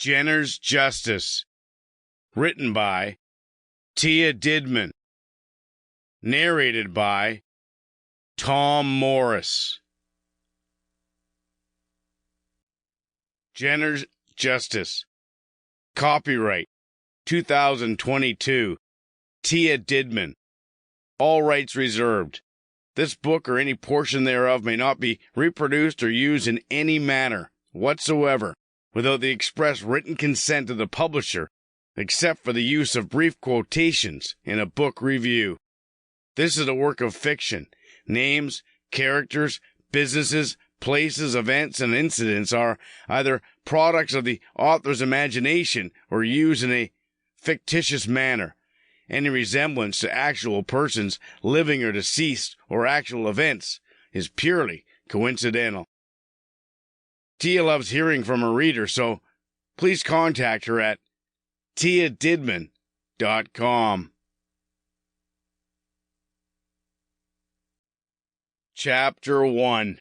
Jenner's Justice. Written by Tia Didmon. Narrated by Tom Morris. Jenner's Justice. Copyright 2022. Tia Didmon. All rights reserved. This book or any portion thereof may not be reproduced or used in any manner whatsoever without the express written consent of the publisher, except for the use of brief quotations in a book review. This is a work of fiction. Names, characters, businesses, places, events, and incidents are either products of the author's imagination or used in a fictitious manner. Any resemblance to actual persons, living or deceased, or actual events is purely coincidental. Tia loves hearing from her reader, so please contact her at tiadidmon.com. Chapter 1.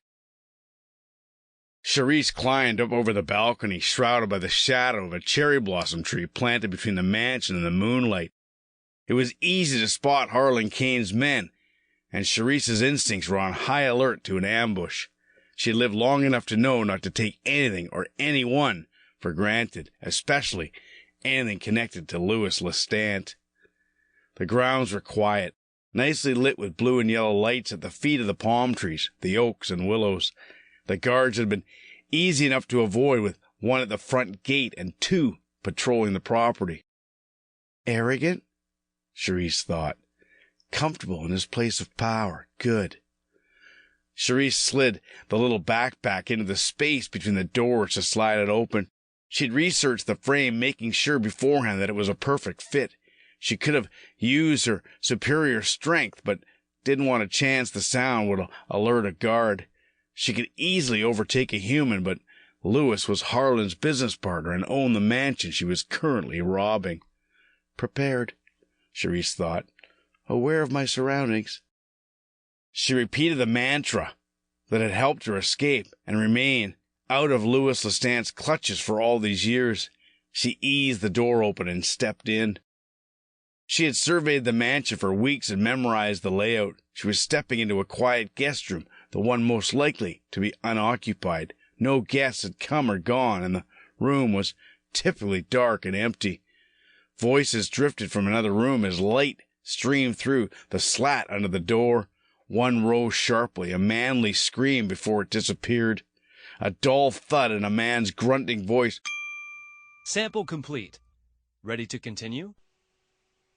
Charisse climbed up over the balcony, shrouded by the shadow of a cherry blossom tree planted between the mansion and the moonlight. It was easy to spot Harlan Kane's men, and Charisse's instincts were on high alert to an ambush. She had lived long enough to know not to take anything or anyone for granted, especially anything connected to Louis Lestant. The grounds were quiet, nicely lit with blue and yellow lights at the feet of the palm trees, the oaks and willows. The guards had been easy enough to avoid, with one at the front gate and two patrolling the property. Arrogant? Charisse thought. Comfortable in his place of power. Good. Charisse slid the little backpack into the space between the doors to slide it open. She'd researched the frame, making sure beforehand that it was a perfect fit. She could have used her superior strength, but didn't want to chance the sound would alert a guard. She could easily overtake a human, but Louis was Harlan's business partner and owned the mansion she was currently robbing. Prepared, Charisse thought, aware of my surroundings. She repeated the mantra that had helped her escape and remain out of Louis Lestant's clutches for all these years. She eased the door open and stepped in. She had surveyed the mansion for weeks and memorized the layout. She was stepping into a quiet guest room, the one most likely to be unoccupied. No guests had come or gone, and the room was typically dark and empty. Voices drifted from another room as light streamed through the slat under the door. One rose sharply, a manly scream before it disappeared. A dull thud and a man's grunting voice. Sample complete. Ready to continue?